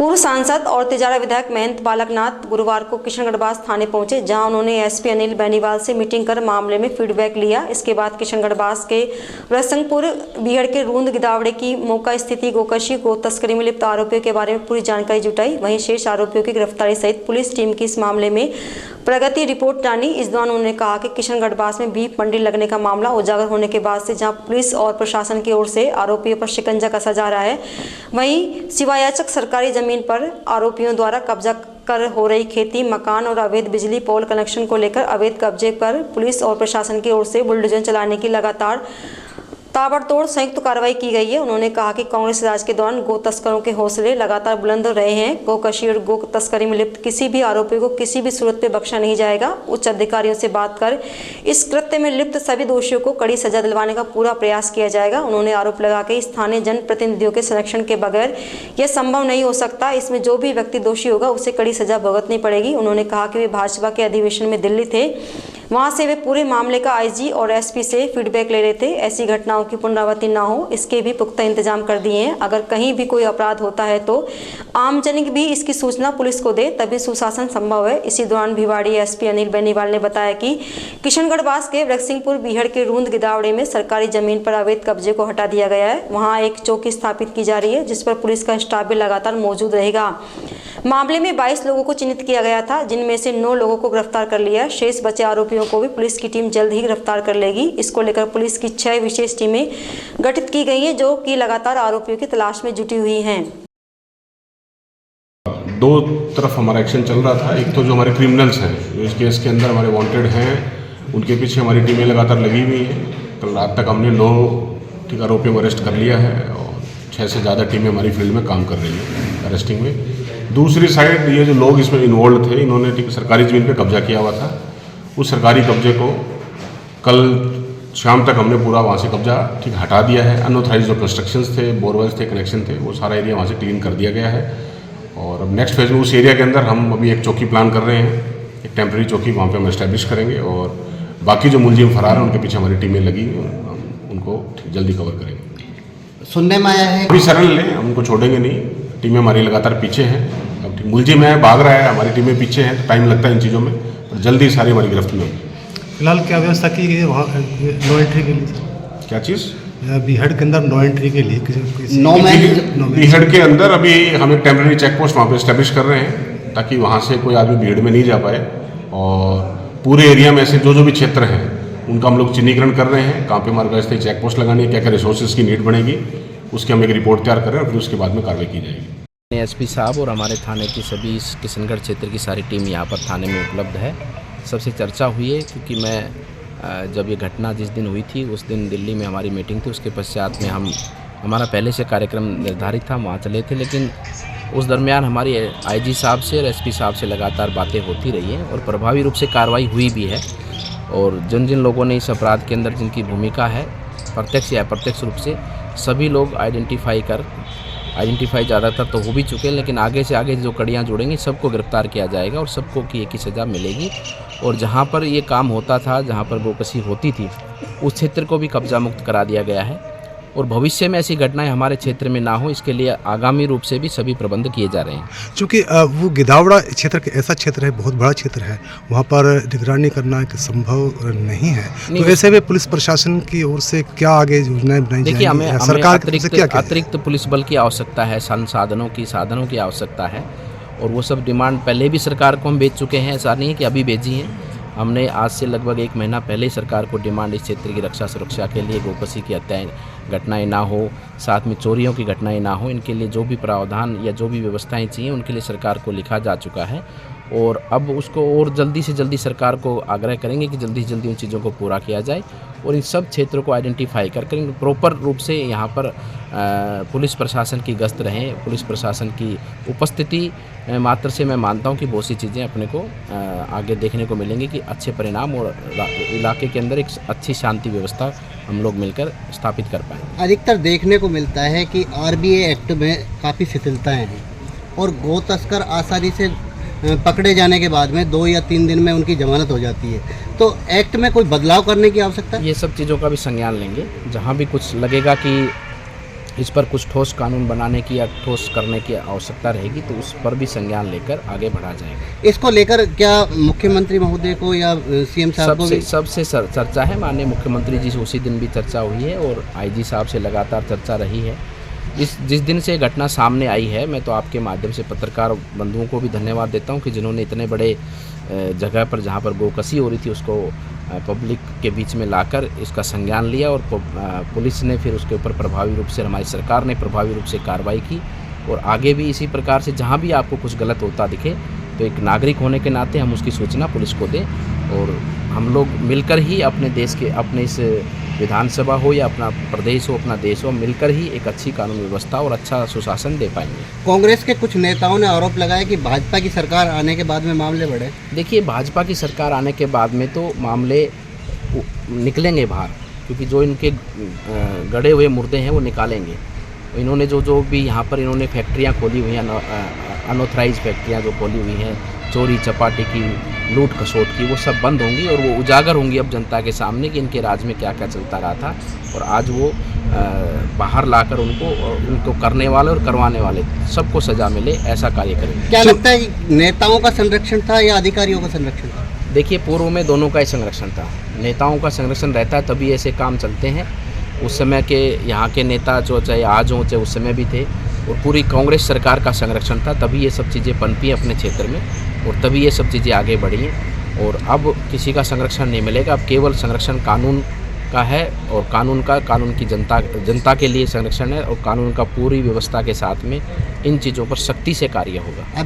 पूर्व सांसद और तिजारा विधायक महंत बालकनाथ गुरुवार को किशनगढ़ थाने पहुंचे, जहां उन्होंने एसपी अनिल बेनीवाल से मीटिंग कर मामले में फीडबैक लिया। इसके बाद किशनगढ़ के रसंगपुर बीहड़ के रूंद गिदावड़े की मौका स्थिति, गोकशी, गो तस्करी में लिप्त आरोपियों के बारे में पूरी जानकारी जुटाई। वहीं शेष आरोपियों की गिरफ्तारी सहित पुलिस टीम की इस मामले में प्रगति रिपोर्ट जानी। इस दौरान उन्होंने कहा कि किशनगढ़ में बीफ मंडी लगने का मामला उजागर होने के बाद से जहां पुलिस और प्रशासन की ओर से आरोपियों पर शिकंजा कसा जा रहा है, वहीं सिवायाचक सरकारी जमीन पर आरोपियों द्वारा कब्जा कर हो रही खेती, मकान और अवैध बिजली पोल कनेक्शन को लेकर अवैध कब्जे पर पुलिस और प्रशासन की ओर से बुलडोजर चलाने की लगातार ताबड़तोड़ संयुक्त कार्रवाई की गई है। उन्होंने कहा कि कांग्रेस राज के दौरान गो तस्करों के हौसले लगातार बुलंद रहे हैं। गोकशी और गो तस्करी में लिप्त किसी भी आरोपी को किसी भी सूरत पे बख्शा नहीं जाएगा। उच्च अधिकारियों से बात कर इस कृत्य में लिप्त सभी दोषियों को कड़ी सजा दिलवाने का पूरा प्रयास किया जाएगा। उन्होंने आरोप लगा कि स्थानीय जनप्रतिनिधियों के संरक्षण के बगैर यह संभव नहीं हो सकता। इसमें जो भी व्यक्ति दोषी होगा उसे कड़ी सजा भुगतनी पड़ेगी। उन्होंने कहा कि वे भाजपा के अधिवेशन में दिल्ली थे, वहां से वे पूरे मामले का आईजी और एसपी से फीडबैक ले रहे थे। ऐसी घटनाओं की पुनरावृत्ति न हो, इसके भी पुख्ता इंतजाम कर दिए हैं। अगर कहीं भी कोई अपराध होता है तो आमजन भी इसकी सूचना पुलिस को दे, तभी सुशासन संभव है। इसी दौरान भिवाड़ी एसपी अनिल बेनीवाल ने बताया कि किशनगढ़ के रसिंगपुर बीहड़ के रूंद गिदावड़े में सरकारी जमीन पर अवैध कब्जे को हटा दिया गया है। वहाँ एक चौकी स्थापित की जा रही है, जिस पर पुलिस का स्टाफ भी लगातार मौजूद रहेगा। मामले में 22 लोगों को चिन्हित किया गया था, जिनमें से 9 लोगों को गिरफ्तार कर लिया। शेष बचे आरोपियों को भी पुलिस की टीम जल्द ही गिरफ्तार कर लेगी। इसको लेकर पुलिस की 6 विशेष टीमें गठित की गई हैं, जो कि लगातार आरोपियों की तलाश में जुटी हुई हैं। दो तरफ हमारा एक्शन चल रहा था। एक तो जो हमारे क्रिमिनल्स हैं, जो इस केस के अंदर हमारे वांटेड हैं, उनके पीछे हमारी टीमें लगातार लगी हुई हैं। कल रात तक हमने 9 आरोपियों को अरेस्ट कर लिया है और 6 से ज़्यादा टीमें हमारी फील्ड में काम कर रही हैं अरेस्टिंग में। दूसरी साइड ये जो लोग इसमें इन्वॉल्व थे, इन्होंने सरकारी ज़मीन पे कब्जा किया हुआ था। उस सरकारी कब्जे को कल शाम तक हमने पूरा वहाँ से कब्जा हटा दिया है। अनऑथराइज्ड जो कंस्ट्रक्शंस थे, बोरवेल्स थे, कनेक्शन थे, वो सारा एरिया वहाँ से क्लीन कर दिया गया है। और अब नेक्स्ट फेज में उस एरिया के अंदर हम अभी एक चौकी प्लान कर रहे हैं, एक टेम्प्रेरी चौकी वहाँ पे हम एस्टैब्लिश करेंगे और बाकी जो मुलजिम फरार हैं उनके पीछे हमारी टीमें लगी, हम उनको जल्दी कवर करेंगे। सुनने में आया है अभी शरण लें, हम उनको छोड़ेंगे नहीं। टीमें हमारी लगातार पीछे हैं। अब मुलजिम है, भाग रहा है, हमारी टीमें पीछे हैं, तो टाइम लगता है इन चीज़ों में, पर जल्दी सारी हमारी गिरफ्त में होगी। फिलहाल क्या व्यवस्था की गई है वहाँ नो एंट्री के लिए? क्या चीज़? बीहड़ के अंदर नो एंट्री के लिए बीहड़ के अंदर अभी हम एक टेम्प्रेरी चेक पोस्ट वहाँ पे एस्टेब्लिश कर रहे हैं, ताकि वहाँ से कोई आदमी भीड़ में नहीं जा पाए। और पूरे एरिया में ऐसे जो भी क्षेत्र हैं उनका हम लोग चिन्हीकरण कर रहे हैं, कहाँ पे हमारे पास चेक पोस्ट लगानी है, क्या क्या रिसोर्सेज की नीड बनेगी, उसकी हम एक रिपोर्ट तैयार कर रहे हैं और फिर उसके बाद में कार्रवाई की जाएगी। एसपी साहब और हमारे थाने की सभी किशनगढ़ क्षेत्र की सारी टीम यहाँ पर थाने में उपलब्ध है। सबसे चर्चा हुई है, क्योंकि मैं जब ये घटना जिस दिन हुई थी उस दिन दिल्ली में हमारी मीटिंग थी, उसके पश्चात में हमारा पहले से कार्यक्रम निर्धारित था, वहाँ चले थे। लेकिन उस दरमियान हमारी आईजी साहब से और एसपी साहब से लगातार बातें होती रही हैं और प्रभावी रूप से कार्रवाई हुई भी है। और जिन जिन लोगों ने इस अपराध के अंदर जिनकी भूमिका है, प्रत्यक्ष या अप्रत्यक्ष रूप से, सभी लोग आइडेंटिफाई ज़्यादातर तो हो भी चुके हैं, लेकिन आगे से आगे जो कड़ियाँ जुड़ेंगी सबको गिरफ्तार किया जाएगा और सबको की एक ही सज़ा मिलेगी। और जहाँ पर ये काम होता था, जहाँ पर गोकशी होती थी, उस क्षेत्र को भी कब्जा मुक्त करा दिया गया है। और भविष्य में ऐसी घटनाएं हमारे क्षेत्र में ना हो, इसके लिए आगामी रूप से भी सभी प्रबंध किए जा रहे हैं। चूँकि वो गिदावड़ा क्षेत्र ऐसा क्षेत्र है, बहुत बड़ा क्षेत्र है, वहाँ पर निगरानी करना संभव नहीं है, तो ऐसे में पुलिस प्रशासन की ओर से क्या आगे योजनाएं बनाई जाएंगी? देखिए, हमें अतिरिक्त पुलिस बल की आवश्यकता है, साधनों की आवश्यकता है। और वो सब डिमांड पहले भी सरकार को हम भेज चुके हैं, ऐसा नहीं है कि अभी भेजी हैं। हमने आज से लगभग 1 महीना पहले ही सरकार को डिमांड इस क्षेत्र की रक्षा सुरक्षा के लिए, गोकशी की हत्याएं घटनाएं ना हो, साथ में चोरियों की घटनाएं ना हो, इनके लिए जो भी प्रावधान या जो भी व्यवस्थाएं चाहिए उनके लिए सरकार को लिखा जा चुका है। और अब उसको और जल्दी से जल्दी सरकार को आग्रह करेंगे कि जल्दी से जल्दी उन चीज़ों को पूरा किया जाए और इन सब क्षेत्रों को आइडेंटिफाई कर प्रॉपर रूप से यहाँ पर पुलिस प्रशासन की गश्त रहे, पुलिस प्रशासन की उपस्थिति मात्र से मैं मानता हूँ कि बहुत सी चीज़ें अपने को आगे देखने को मिलेंगी कि अच्छे परिणाम और इलाके के अंदर एक अच्छी शांति व्यवस्था हम लोग मिलकर स्थापित कर पाएंगे। अधिकतर देखने को मिलता है कि आरबीए एक्ट में काफ़ी शिथिलताएं हैं और गो तस्कर आसानी से पकड़े जाने के बाद में 2 या 3 दिन में उनकी जमानत हो जाती है, तो एक्ट में कोई बदलाव करने की आवश्यकता है? ये सब चीज़ों का भी संज्ञान लेंगे। जहाँ भी कुछ लगेगा कि इस पर कुछ ठोस कानून बनाने की या ठोस करने की आवश्यकता रहेगी तो उस पर भी संज्ञान लेकर आगे बढ़ा जाएगा। इसको लेकर क्या मुख्यमंत्री महोदय को या सीएम साहब को सबसे चर्चा है। माननीय मुख्यमंत्री जी से उसी दिन भी चर्चा हुई है और आईजी साहब से लगातार चर्चा रही है। जिस दिन से घटना सामने आई है, मैं तो आपके माध्यम से पत्रकार बंधुओं को भी धन्यवाद देता हूं कि जिन्होंने इतने बड़े जगह पर जहां पर गोकसी हो रही थी उसको पब्लिक के बीच में लाकर इसका संज्ञान लिया और पुलिस ने फिर उसके ऊपर प्रभावी रूप से, हमारी सरकार ने प्रभावी रूप से कार्रवाई की। और आगे भी इसी प्रकार से जहां भी आपको कुछ गलत होता दिखे तो एक नागरिक होने के नाते हम उसकी सूचना पुलिस को दें और हम लोग मिलकर ही अपने देश के, अपने इस विधानसभा हो या अपना प्रदेश हो, अपना देश हो, मिलकर ही एक अच्छी कानून व्यवस्था और अच्छा सुशासन दे पाएंगे। कांग्रेस के कुछ नेताओं ने आरोप लगाया कि भाजपा की सरकार आने के बाद में मामले बढ़े। देखिए, भाजपा की सरकार आने के बाद में तो मामले निकलेंगे बाहर, क्योंकि जो इनके गड़े हुए मुर्दे हैं वो निकालेंगे। इन्होंने जो भी यहाँ पर इन्होंने फैक्ट्रियाँ खोली हुई हैं, अनऑथराइज फैक्ट्रियाँ जो खोली हुई हैं, चोरी चपाटी की, लूट खसोट की, वो सब बंद होंगी और वो उजागर होंगी अब जनता के सामने कि इनके राज में क्या क्या चलता रहा था। और आज वो बाहर लाकर उनको करने वाले और करवाने वाले सबको सजा मिले, ऐसा कार्य करेंगे। क्या लगता है कि नेताओं का संरक्षण था या अधिकारियों का संरक्षण था? देखिए, पूर्व में दोनों का ही संरक्षण था। नेताओं का संरक्षण रहता है तभी ऐसे काम चलते हैं। उस समय के यहाँ के नेता जो चाहे आज हों चाहे उस समय भी थे, और पूरी कांग्रेस सरकार का संरक्षण था, तभी ये सब चीज़ें पनपी अपने क्षेत्र में और तभी ये सब चीज़ें आगे बढ़ी हैं। और अब किसी का संरक्षण नहीं मिलेगा, अब केवल संरक्षण कानून का है और कानून की जनता के लिए संरक्षण है और कानून का पूरी व्यवस्था के साथ में इन चीज़ों पर सख्ती से कार्य होगा।